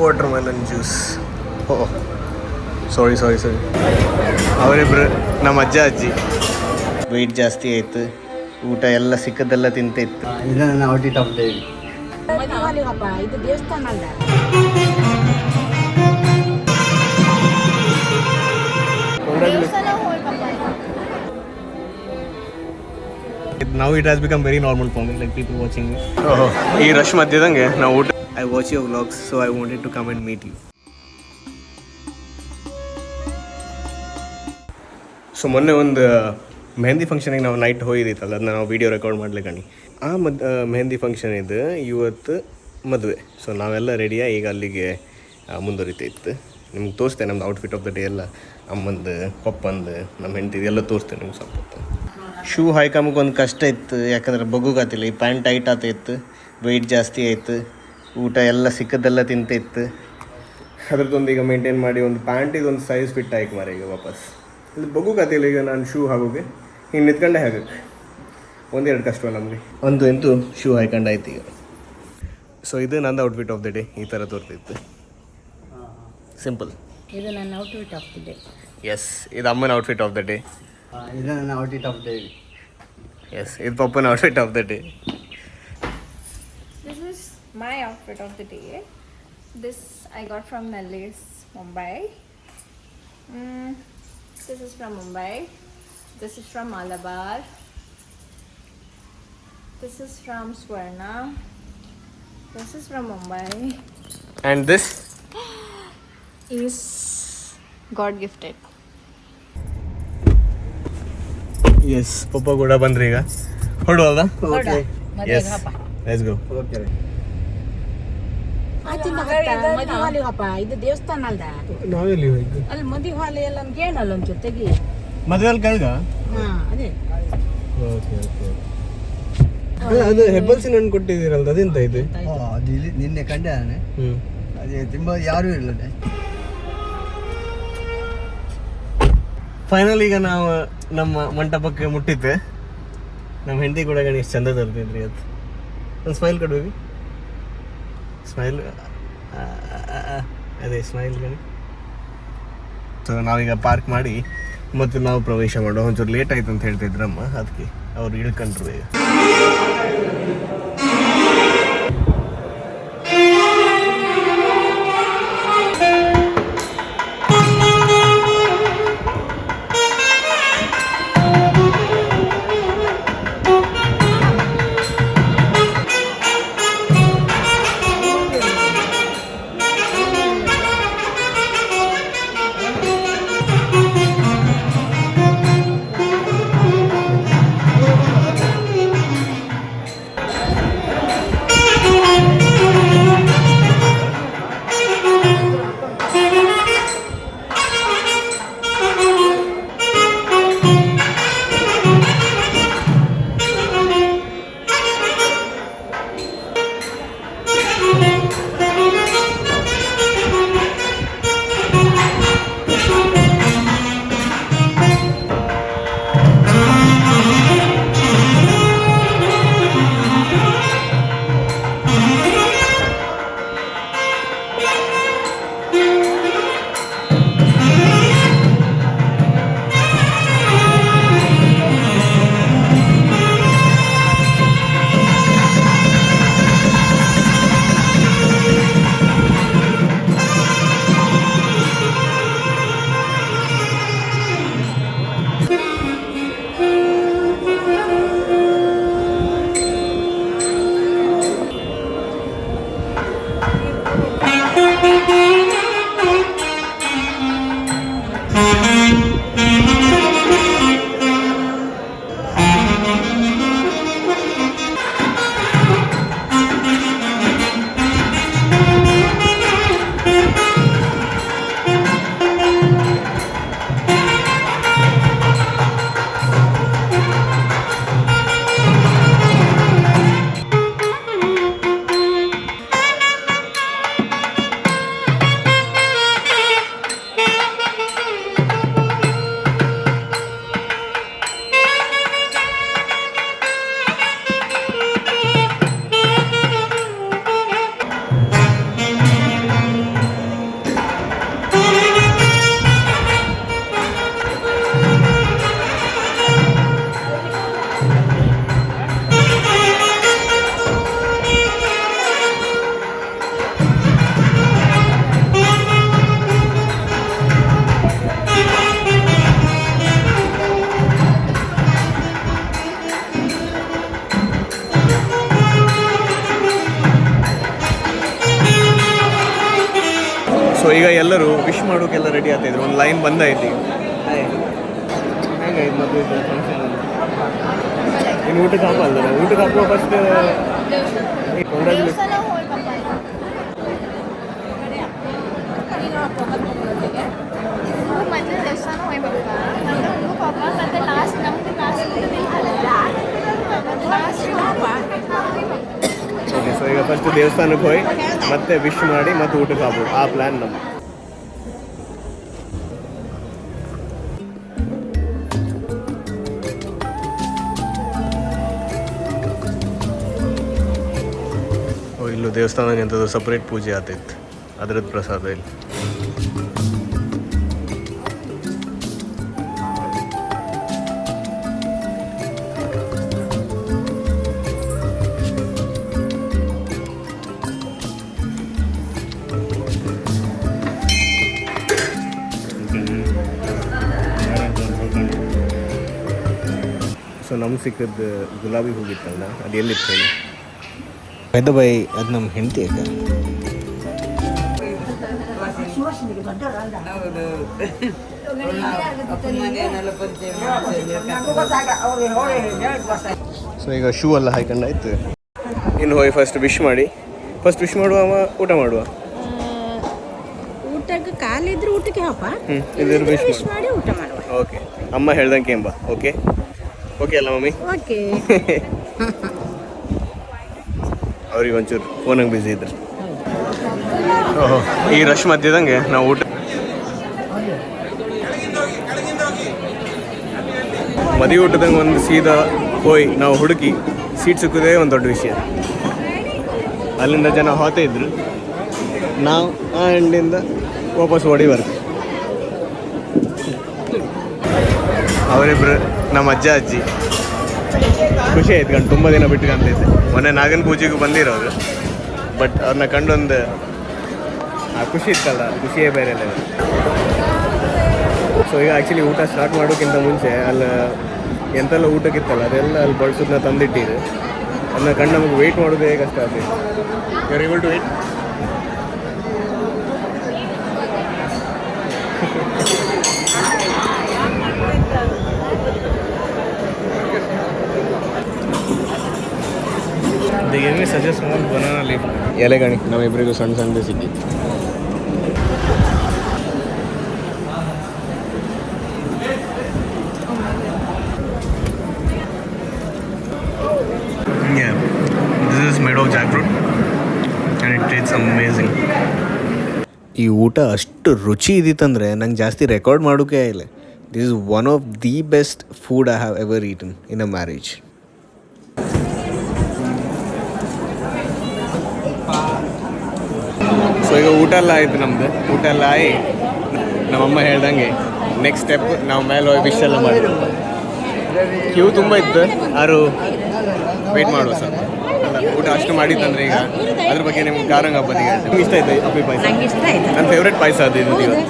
Watermelon juice. Oh ಸಾರಿ ಅವರಿಬ್ರು ನಮ್ಮ ಅಜ್ಜ ಅಜ್ಜಿ. ವೆಯ್ಟ್ ಜಾಸ್ತಿ ಆಯ್ತು, ಊಟ ಎಲ್ಲ ಸಿಕ್ಕದೆಲ್ಲ ತಿಂತಿತ್ತು. ಇದು ದೇವಸ್ಥಾನ ಅಲ್ಲ. Now it has become very normal for me, like people watching me. ಈ ರಶ್ ಮಧ್ಯದಂಗೆ ನಾವು ಊಟ. I watch your vlogs, so I wanted to come and meet you. So ಮೊನ್ನೆ ಒಂದು ಮೆಹಂದಿ ಫಂಕ್ಷನಿಗೆ ನಾವು ನೈಟ್ ಹೋಗಿದ್ದಿತ್ತಲ್ಲ, ಅದನ್ನ ನಾವು ವೀಡಿಯೋ ರೆಕಾರ್ಡ್ ಮಾಡ್ಲಿಕ್ಕೆ. ಆ ಮೆಹಂದಿ ಫಂಕ್ಷನ್ ಇದು ಇವತ್ತು ಮದುವೆ. ಸೊ ನಾವೆಲ್ಲ ರೆಡಿಯಾಗಿ ಈಗ ಅಲ್ಲಿಗೆ ಮುಂದುವರಿತೈತ್ತು. ನಿಮ್ಗೆ ತೋರಿಸ್ತೇನೆ ನಮ್ದು ಔಟ್ಫಿಟ್ ಆಫ್ ದ ಡೇ ಎಲ್ಲ. ಅಮ್ಮಂದು, ಪಪ್ಪಂದು, ನಮ್ಮ ಹೆಂಡತಿ ಎಲ್ಲ ತೋರಿಸ್ತೇನೆ ನಿಮ್ಗೆ ಸ್ವಲ್ಪ ಹೊತ್ತು. ಶೂ ಹಾಯ್ಕೊಂಬಕ್ಕೆ ಒಂದು ಕಷ್ಟ ಇತ್ತು, ಯಾಕಂದ್ರೆ ಬಗ್ಗುಗಾತಿಲ್ಲ. ಈ ಪ್ಯಾಂಟ್ ಟೈಟ್ ಆತೈತ್ತು, ವೆಯ್ಟ್ ಜಾಸ್ತಿ ಆಯಿತು, ಊಟ ಎಲ್ಲ ಸಿಕ್ಕದೆಲ್ಲ ತಿಂತಿತ್ತು. ಅದ್ರದ್ದೊಂದು ಈಗ ಮೇಂಟೈನ್ ಮಾಡಿ ಒಂದು ಪ್ಯಾಂಟಿಗೆ ಒಂದು ಸೈಜ್ ಫಿಟ್ ಆಯ್ಕೆ ಮಾರ ಈಗ ವಾಪಸ್. ಇದು ಬಗ್ಗುಗಾತಿಲ್ಲ ಈಗ ನಾನು ಶೂ ಹಾಕೋಗೆ. ಹಿಂಗೆ ನಿಂತ್ಕೊಂಡೆ ಹಾಕಕ್ಕೆ ಒಂದೆರಡು ಕಷ್ಟ ನಮಗೆ. ಅಂತೂ ಶೂ ಹಾಯ್ಕೊಂಡು ಆಯ್ತು ಈಗ. ಸೊ ಇದು ನಂದು ಔಟ್ಫಿಟ್ ಆಫ್ ದ ಡೇ, ಈ ಥರ ತೋರ್ತಿತ್ತು. ಸಿಂಪಲ್. ಇದು ನನ್ನ outfit of the day. Yes, ಇದು ಅಮ್ಮನ ಔಟ್ಫಿಟ್ ಆಫ್ ದ ಡೇ. ಇದು ನನ್ನ outfit of the day. Yes, ಇದು ಪಪ್ಪನ outfit of the day. This is my outfit of the day. This I got from Nalli's, Mumbai. This is from Mumbai. This is from Malabar. This is from Swarna. This is from Mumbai. And this is God gifted. Yes, ಪಪ್ಪ ಕೂಡ ಬಂದ್ರಿ ಈಗ. ಹೊರಡುವಲ್ದ? Okay, yes, let's go. Okay. ಇದು ದೇವಸ್ಥಾನ ಅಲ್ದ. ನಾವೆಲ್ಲಿ ಹೋಯ್ತು? ಅಲ್ಲಿ ಮದುವೆ ಹಾಲು ಎಲ್ಲ ಕೇಳಲ್ಲ ಒಂಚೂರು ತೆಗಿ. ಮದುವೆಲ್ಲಿ ಕಳ್ಗ? ಅದೇ. ಓಕೆ. ಅದು ಹೆಬ್ಬಲ್ಸಿನ ಹಣ್ಣು ಕೊಟ್ಟಿದ್ದೀರಲ್ದ, ಅದೆಂತ ಇದು? ಅದು ನಿನ್ನೆ ಕಂಡೆ ನಾನು. ಅದೇ ತುಂಬ ಯಾರೂ ಇರಲಿಲ್ಲ. ಫೈನಲ್ ಈಗ ನಾವು ನಮ್ಮ ಮಂಟಪಕ್ಕೆ ಮುಟ್ಟಿದ್ದೆ. ನಮ್ಮ ಹೆಂಡತಿ ಕೂಡ ಗಣೇಶ್ ಚಂದ ತರ್ತಿದ್ರಿ ಅದು. ಒಂದು ಸ್ಮೈಲ್ ಕೊಡ್ಬೇಕು. ಸ್ಮೈಲ್, ಅದೇ ಸ್ಮೈಲ್ ಗಣಿ. ಸೊ ನಾವೀಗ ಪಾರ್ಕ್ ಮಾಡಿ ಮತ್ತು ನಾವು ಪ್ರವೇಶ ಮಾಡೋ. ಒಂಚೂರು ಲೇಟ್ ಆಯ್ತು ಅಂತ ಹೇಳ್ತಿದ್ರಮ್ಮ, ಅದಕ್ಕೆ ಅವ್ರು ಇಳ್ಕೊಂಡ್ರು ಈಗ. ಸೊ ಈಗ ಎಲ್ಲರೂ ವಿಶ್ ಮಾಡೋಕ್ಕೆಲ್ಲ ರೆಡಿ ಆಗ್ತಾಯಿದ್ರು. ಒಂದು ಲೈನ್ ಬಂದಾಯ್ತು. ಹೇಗಾಯ್ತು ಮದುವೆ ಫಂಕ್ಷನ್? ಇನ್ನು ಊಟಕ್ಕೆ ಹಾಕಲ್ಲ, ಊಟಕ್ಕೆ ಹಾಕುವ ಫಸ್ಟ್ ದೇವಸ್ಥಾನ ಹೋಗ್ಬೇಕಪ್ಪ. ಮೊದಲು ದೇವಸ್ಥಾನ ಹೋಗ್ಬೇಕಪ್ಪ, ನಮ್ದು ಹುಡುಗ ಪಾಪ, ಮತ್ತೆ ಲಾಸ್ಟ್ ನಮ್ದು ಲಾಸ್ಟ್ ಓಕೆ. ಸೊ ಈಗ ಫಸ್ಟ್ ದೇವಸ್ಥಾನಕ್ಕೆ ಹೋಗಿ ಮತ್ತೆ ವಿಶ್ ಮಾಡಿ ಮತ್ತೆ ಊಟಕ್ಕೆ ಹಾಕ್ಬೋದು, ಆ ಪ್ಲ್ಯಾನ್ ನಮ್ಮದು. ಇಲ್ಲೂ ದೇವಸ್ಥಾನಕ್ಕೆ ಎಂಥದ್ದು ಸಪ್ರೇಟ್ ಪೂಜೆ ಆಗ್ತೈತೆ, ಅದರದ್ದು ಪ್ರಸಾದ ಇಲ್ಲಿ. ಸೊ ನಮ್ಗೆ ಸಿಕ್ಕದ್ದು ಗುಲಾಬಿ ಹೂಗಿತ್ತಲ್ಲ, ಅದು ಎಲ್ಲಿತ್ತು ಹೇಳಿ? ಪೈದ ಬೈ ಅದು ನಮ್ಮ ಹೆಂಡತಿ ಅಕ್ಕ. ಸೊ ಈಗ ಶೂ ಎಲ್ಲ ಹಾಕೊಂಡಾಯ್ತು. ಇನ್ನು ಹೋಗಿ ಫಸ್ಟ್ ವಿಶ್ ಮಾಡಿ, ಫಸ್ಟ್ ವಿಶ್ ಮಾಡುವ ಊಟ ಮಾಡುವ. ಊಟಕ್ಕೆ ಕಾಲಿದ್ರೆ ಊಟಕ್ಕೆ ಹಪ್ಪ, ಇದ್ರ ವಿಶ್ ಮಾಡಿ ಊಟ ಮಾಡುವ. ಓಕೆ, ಅಮ್ಮ ಹೇಳ್ದಂಗೆ ಎಂಬ. ಓಕೆ ಓಕೆ ಅಲ್ಲ ಮಮ್ಮಿ? ಓಕೆ. ಅವ್ರಿಗೆ ಒಂಚೂರು ಫೋನಾಗ ಬ್ಯುಸಿ ಇದ್ರು. ಓಹೋ, ಈ ರಶ್ ಮಧ್ಯದಂಗೆ ನಾವು ಊಟ ಮದುವೆ ಊಟದಂಗೆ ಒಂದು ಸೀದಾ ಹೋಯ್ ನಾವು ಹುಡುಕಿ ಸೀಟ್ ಸಿಕ್ಕುದೇ ಒಂದು ದೊಡ್ಡ ವಿಷಯ. ಅಲ್ಲಿಂದ ಜನ ಹೋಗ್ತಾ ಇದ್ರು, ನಾವು ಆ ಎಂಡಿಂದ ವಾಪಸ್ ಓಡಿ ಬರ್ತೀವಿ. ಅವರಿಬ್ರು ನಮ್ಮ ಅಜ್ಜ ಅಜ್ಜಿ. ಖುಷಿ ಆಯ್ತು ಕಂಡು, ತುಂಬ ದಿನ ಬಿಟ್ಕೊಂತೈತೆ. ಮೊನ್ನೆ ನಾಗನ ಪೂಜೆಗೂ ಬಂದಿರೋರು, ಬಟ್ ಅವ್ರನ್ನ ಕಂಡೊಂದು ಖುಷಿ ಇತ್ತಲ್ಲ, ಖುಷಿಯೇ ಬೇರೆ ಇಲ್ಲ. ಸೊ ಈಗ ಆ್ಯಕ್ಚುಲಿ ಊಟ ಸ್ಟಾರ್ಟ್ ಮಾಡೋಕ್ಕಿಂತ ಮುಂಚೆ ಅಲ್ಲಿ ಎಂತೆಲ್ಲ ಊಟಕ್ಕಿತ್ತಲ್ಲ ಅದೆಲ್ಲ ಅಲ್ಲಿ ಬಳಸೋದನ್ನ ತಂದಿಟ್ಟಿರು. ಅದನ್ನ ಕಂಡು ನಮಗೆ ವೆಯ್ಟ್ ಮಾಡೋದೇ ಕಷ್ಟ ಆಗ್ತೈತೆ. You are able to wait? Devi suggest ಮಾಡಿ ಬನಾನಾ ಲೀಫ್ ಎಲೆಗಣಿ ನಮ್ಮಿಬ್ಬರಿಗೂ ಸಣ್ಣ ಸಣ್ಣದೇ ಸಿಕ್ಕಿ. This is made of jackfruit and it tastes amazing. ಈ ಊಟ ಅಷ್ಟು ರುಚಿ ಇದ್ದಿತ್ತಂದರೆ ನಂಗೆ ಜಾಸ್ತಿ ರೆಕಾರ್ಡ್ ಮಾಡೋಕೆ ಇಲ್ಲ. This is one of the best food I have ever eaten in a marriage. So ಈಗ ಊಟ ಎಲ್ಲ ಆಯಿತು ನಮ್ಮದು. ಊಟ ಎಲ್ಲ ಆಗಿ ನಮ್ಮಮ್ಮ ಹೇಳ್ದಂಗೆ ನೆಕ್ಸ್ಟ್ ಸ್ಟೆಪ್ ನಾವು ಮೇಲೆ ಹೋಗಿ ವಿಶ್ ಎಲ್ಲ ಮಾಡಿದ್ವಿ. ಕ್ಯೂ ತುಂಬ ಇತ್ತು, ಯಾರು ವೆಯ್ಟ್ ಮಾಡುವ ಸರ್. ಅಲ್ಲ ಊಟ ಅಷ್ಟು ಮಾಡಿತ್ತಂದ್ರೆ ಈಗ ಅದ್ರ ಬಗ್ಗೆ ನಿಮ್ಗೆ ಕಾರಂಗ ಹಬ್ಬದಿಗೆ ನಿಮ್ಗೆ ಇಷ್ಟ ಆಯ್ತು ಅಪ್ಪಿ ಪಾಯಸ? ನನ್ನ ಫೇವ್ರೆಟ್ ಪಾಯಸ ಅದು ಇದು ಇವತ್ತು.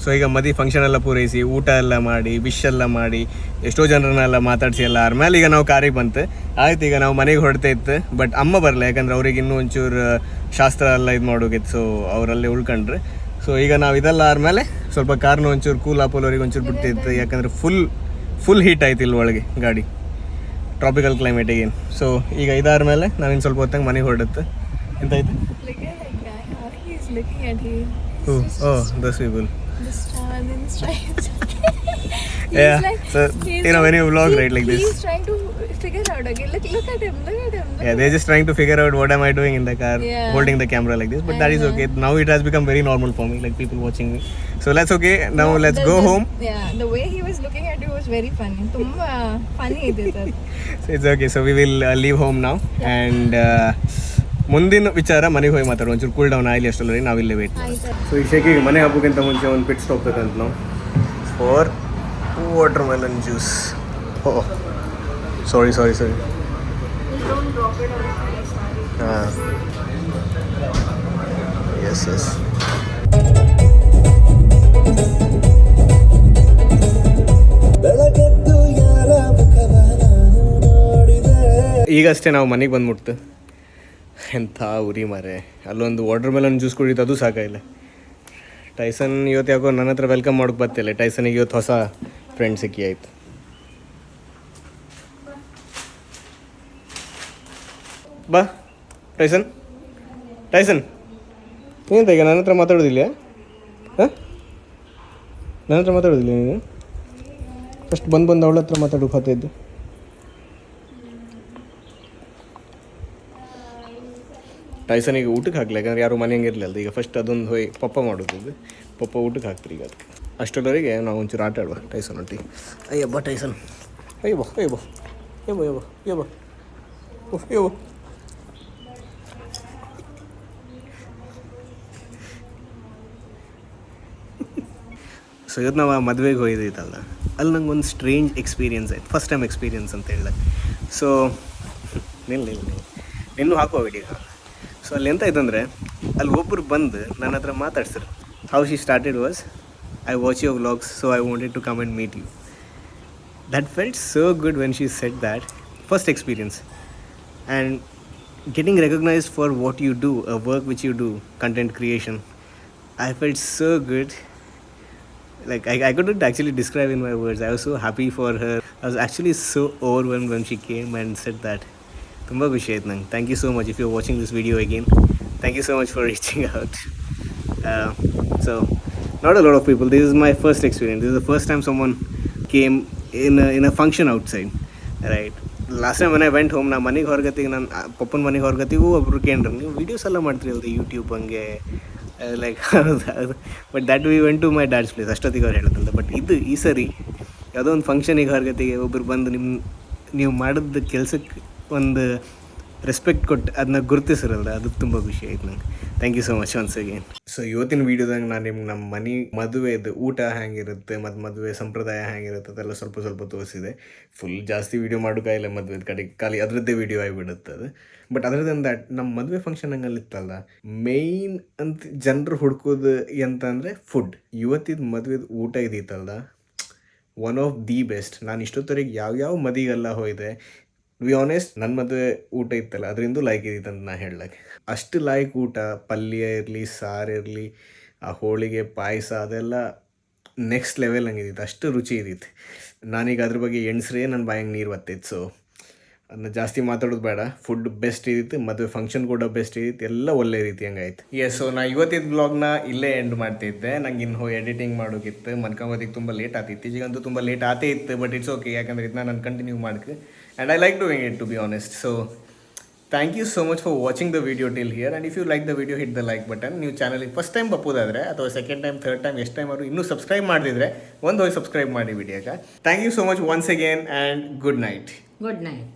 ಸೊ ಈಗ ಮದುವೆ ಫಂಕ್ಷನ್ ಎಲ್ಲ ಪೂರೈಸಿ ಊಟ ಎಲ್ಲ ಮಾಡಿ ವಿಶ್ ಎಲ್ಲ ಮಾಡಿ ಎಷ್ಟೋ ಜನರನ್ನೆಲ್ಲ ಮಾತಾಡಿಸಿ ಎಲ್ಲ ಆದ್ಮೇಲೆ ಈಗ ನಾವು ಕಾರಿಗೆ ಬಂತು. ಆಯ್ತು, ಈಗ ನಾವು ಮನೆಗೆ ಹೊರಡ್ತಾ ಇತ್ತು. ಬಟ್ ಅಮ್ಮ ಬರಲ್ಲ, ಯಾಕಂದ್ರೆ ಅವ್ರಿಗೆ ಇನ್ನೂ ಒಂಚೂರು ಶಾಸ್ತ್ರ ಎಲ್ಲ ಇದು ಮಾಡೋಗಿತ್ತು. ಸೊ ಅವರಲ್ಲಿ ಉಳ್ಕೊಂಡ್ರೆ. ಸೊ ಈಗ ನಾವು ಇದೆಲ್ಲ ಆದಮೇಲೆ ಸ್ವಲ್ಪ ಕಾರ್ನ ಒಂಚೂರು ಕೂಲ್ ಆಪೋಲವ್ರಿಗೆ ಒಂಚೂರು ಬಿಡ್ತಿತ್ತು, ಯಾಕಂದರೆ ಫುಲ್ ಹೀಟ್ ಆಯ್ತು ಇಲ್ಲಿ ಒಳಗೆ ಗಾಡಿ, ಟ್ರಾಪಿಕಲ್ ಕ್ಲೈಮೇಟಿಗೆ. ಸೊ ಈಗ ಇದಾದ್ಮೇಲೆ ನಾವಿನ್ನು ಸ್ವಲ್ಪ ಹೊತ್ತಂಗೆ ಮನೆಗೆ ಹೊರಡುತ್ತೆ. ಎಂತಾಯ್ತು? ಓ ದಸ್ people. Yeah, like, so you know when you vlog right like this, he's trying to figure out again. Look at him. Yeah, they're just trying to figure out what am I doing in the car, Yeah. holding the camera like this. But that is okay. Now it has become very normal for me, like people watching me. So that's okay. Now let's go home. Yeah, the way he was looking at you was very funny. Tumba funny ಇದೆ sir. So it's okay. So we will leave home now. And ಮುಂದಿನ ವಿಚಾರ ಮನೆಗೆ ಹೋಗಿ ಮಾತಾಡೋ, ಒಂಚೂರು cool down ಆಗಲಿ ಅಷ್ಟರಲ್ಲಿ ನಾವಿಲ್ಲೇ wait. So ಈ ಶೆಕಿಗೆ ಮನೆ ಹಬ್ಬಕ್ಕಿಂತ ಮುಂಚೆ ಒಂದು ಪಿಟ್ ಸ್ಟಾಪ್ ಬೇಕಂತ ನಾವು for watermelon juice. Oh sorry Don't drop it on my sorry. ಹಾಂ ಎಸ್ ಎಸ್. ಈಗಷ್ಟೇ ನಾವು ಮನೆಗೆ ಬಂದ್ಬಿಡ್ತು. ಎಂಥ ಉರಿ ಮಾರೆ, ಅಲ್ಲೊಂದು ವಾಟರ್ ಮೆಲನ್ ಜ್ಯೂಸ್ ಕುಡಿದು ಅದು ಸಾಕಾಗಿಲ್ಲ. ಟೈಸನ್ ಇವತ್ತು ಯಾಕೋ ನನ್ನ ಹತ್ರ ವೆಲ್ಕಮ್ ಮಾಡೋಕೆ ಬರ್ತಿಲ್ಲ. ಟೈಸನಿಗೆ ಇವತ್ತು ಹೊಸ ಫ್ರೆಂಡ್ ಸಿಕ್ಕಿ ಆಯ್ತು. ಬಾ ಟೈಸನ್. ಟೈಸನ್ ಏನಂತ ಈಗ ನನ್ನ ಹತ್ರ ಮಾತಾಡೋದಿಲ್ಲ? ಹಾಂ, ನನ್ನ ಹತ್ರ ಮಾತಾಡೋದಿಲ್ಲ ನೀನು? ಫಸ್ಟ್ ಬಂದು ಅವಳ ಹತ್ರ ಮಾತಾಡೋಕೆ ಹತ್ತಿದ್ದು. ಟೈಸನಿಗೆ ಊಟಕ್ಕೆ ಹಾಕ್ಲಿ, ಯಾಕಂದ್ರೆ ಯಾರು ಮನೆ ಹಂಗಿರಲಿಲ್ಲ. ಈಗ ಫಸ್ಟ್ ಅದೊಂದು ಹೋಗಿ ಪಪ್ಪ ಮಾಡೋದು, ಪಪ್ಪ ಊಟಕ್ಕೆ ಹಾಕ್ತೀರಿ ಈಗ. ಅದಕ್ಕೆ ಅಷ್ಟೊತ್ತವರೆಗೆ ನಾವು ಒಂಚೂರು ಆಟ ಆಡುವ ಟೈಸನ್ ಒಟ್ಟಿಗೆ. ಅಯ್ಯಬ್ಬ ಟೈಸನ್, ಅಯ್ಯಬ್ಬ ಅಯ್ಯಬ್ಬ ಅಯ್ಯಬ್ಬ ಅಯ್ಯಬ್ಬ ಅಯ್ಯಬ್ಬ ಅಯ್ಯಬ್ಬ. ಸೊ ಇವತ್ತು ನಾವು ಮದುವೆಗೆ ಹೋಗಿದ್ದೈತಲ್ಲ, ಅಲ್ಲಿ ನಂಗೆ ಒಂದು ಸ್ಟ್ರೇಂಜ್ ಎಕ್ಸ್ಪೀರಿಯನ್ಸ್ ಆಯ್ತು. ಫಸ್ಟ್ ಟೈಮ್ ಎಕ್ಸ್ಪೀರಿಯನ್ಸ್ ಅಂತ ಹೇಳಿದೆ. ಸೊ ಇನ್ನೂ ಹಾಕುವ ವಿಡಿಯೋ. ಸೊ ಅಲ್ಲಿ ಎಂತ ಆಯ್ತಂದರೆ, ಅಲ್ಲಿ ಒಬ್ಬರು ಬಂದು ನನ್ನ ಹತ್ರ ಮಾತಾಡ್ಸಿರು. How she started was, I watch your vlogs so I wanted to come and meet you. That felt so good when she said that. First experience. And getting recognised for what you do, a work which you do, content creation. I felt so good. Like I couldn't actually describe in my words. I was so happy for her. I was actually so overwhelmed when she came and said that. Tumba ಖುಷಿ ಆಯ್ತು ನಂಗೆ. Thank you so much if you're watching this video again. Thank you so much for reaching out. So not a lot of people. This is my first experience. This is the first time someone came in a function outside. Right. Last time when I went home, ನಾ ಮನೆಗೆ ಹೊರಗತ್ತಿಗೆ ನನ್ನ ಪಪ್ಪನ ಮನೆಗೆ ಹೊರಗತ್ತಿಗೂ ಒಬ್ಬರು ಕೇಂದ್ರ ನೀವು videos ಎಲ್ಲ ಮಾಡ್ತೀರಿ ಅಲ್ರಿ ಯೂಟ್ಯೂಬ್ ಹಂಗೆ ಲೈಕ್ ಹೌದು. But that we went to my dad's place. ಅಷ್ಟೊತ್ತಿಗೆ ಅವ್ರು ಹೇಳತ್ತಲ್ಲ. ಬಟ್ ಇದು ಈ ಸರಿ ಯಾವುದೋ ಒಂದು ಫಂಕ್ಷನಿಗೆ ಹೊರಗತ್ತಿಗೆ ಒಬ್ಬರು ಬಂದು ನೀವು ಮಾಡಿದ ಕೆಲಸಕ್ಕೆ ಒಂದು ರೆಸ್ಪೆಕ್ಟ್ ಕೊಟ್ಟು ಅದನ್ನ ಗುರುತಿಸಿರಲ್ಲ, ಅದು ತುಂಬ ಖುಷಿ ಆಯ್ತು ನಂಗೆ. Thank you so much once again. So ಇವತ್ತಿನ ವೀಡಿಯೋದಾಗ ನಾನು ನಿಮ್ಗೆ ನಮ್ಮ ಮನೆ ಮದುವೆದು ಊಟ ಹೆಂಗಿರುತ್ತೆ ಮತ್ತು ಮದುವೆ ಸಂಪ್ರದಾಯ ಹೆಂಗಿರುತ್ತೆ ಅದೆಲ್ಲ ಸ್ವಲ್ಪ ತೋರಿಸಿದೆ. ಫುಲ್ ಜಾಸ್ತಿ ವೀಡಿಯೋ ಮಾಡೋಕ್ಕಾಗಿಲ್ಲ ಮದುವೆ ಕಡೆ, ಖಾಲಿ ಅದರದ್ದೇ ವೀಡಿಯೋ ಆಗಿಬಿಡುತ್ತೆ ಅದು. ಬಟ್ ಅದರ್ ದೆನ್ ದ್ಯಾಟ್ ನಮ್ಮ ಮದುವೆ ಫಂಕ್ಷನ್ ಹಂಗಲ್ಲಿತ್ತಲ್ಲ, ಮೇಯ್ನ್ ಅಂತ ಜನರು ಹುಡ್ಕೋದು ಎಂತಂದರೆ ಫುಡ್. ಇವತ್ತಿದ್ದು ಮದುವೆದು ಊಟ ಇದ್ದಿತ್ತಲ್ಲ, ಒನ್ ಆಫ್ ದಿ ಬೆಸ್ಟ್. ನಾನು ಇಷ್ಟೊತ್ತವರೆಗೆ ಯಾವ ಮದಿಗೆಲ್ಲ ಹೋಗಿದೆ, ವಿ ಆನೆಸ್ಟ್ ನನ್ನ ಮದುವೆ ಊಟ ಇತ್ತಲ್ಲ ಅದರಿಂದ ಲೈಕ್ ಇದ್ದಿತ್ತು ಅಂತ ನಾ ಹೇಳಕ್ಕೆ. ಅಷ್ಟು ಲೈಕ್ ಊಟ, ಪಲ್ಯ ಇರಲಿ, ಸಾರು ಇರಲಿ, ಆ ಹೋಳಿಗೆ ಪಾಯಸ ಅದೆಲ್ಲ ನೆಕ್ಸ್ಟ್ ಲೆವೆಲ್ ಹಂಗಿದ್ದಿತ್ತು. ಅಷ್ಟು ರುಚಿ ಇದ್ದಿತ್ತು. ನಾನೀಗ ಅದ್ರ ಬಗ್ಗೆ ಎಣ್ಸ್ರೇ ನನ್ನ ಬಾಯಂಗೆ ನೀರು ಬತ್ತಿತ್ತು. ಸೊ ಅದನ್ನ ಜಾಸ್ತಿ ಮಾತಾಡೋದು ಬೇಡ. ಫುಡ್ ಬೆಸ್ಟ್ ಇದ್ದಿತ್ತು, ಮದುವೆ ಫಂಕ್ಷನ್ ಕೂಡ ಬೆಸ್ಟ್ ಇದ್ದಿತ್ತು, ಎಲ್ಲ ಒಳ್ಳೆ ರೀತಿ ಹಂಗಾಯ್ತು. ಸೊ ನಾ ಇವತ್ತಿದ್ದು ಬ್ಲಾಗ್ನ ಇಲ್ಲೇ ಎಂಡ್ ಮಾಡ್ತಿದ್ದೆ. ನಂಗೆ ಇನ್ನು ಎಡಿಟಿಂಗ್ ಮಾಡೋಕ್ಕಿತ್ತು, ಮನ್ಕೊಂಬೋದಿಗೆ ತುಂಬ ಲೇಟ್ ಆಗ್ತಿತ್ತು. ಈಗಂತೂ ತುಂಬ ಲೇಟ್ ಆಗೇ ಇತ್ತು, ಬಟ್ ಇಟ್ಸ್ ಓಕೆ, ಯಾಕಂದ್ರೆ ಇದನ್ನ ನಾನು ಕಂಟಿನ್ಯೂ ಮಾಡಕ್ಕೆ. And I like doing it, to be honest. So thank you so much for watching the video till here. And if you like the video, hit the like button. ನೀವು ಚಾನಲಿಗೆ first time ಬಪ್ಪೋದಾದರೆ ಅಥವಾ second time, third time, ಎಷ್ಟು time ಅವರು ಇನ್ನೂ subscribe ಮಾಡಿದ್ರೆ ಒಂದು ಹೋಗಿ subscribe ಮಾಡಿ ವಿಡಿಯೋಕ್ಕೆ. Thank you so much once again and good night. Good night.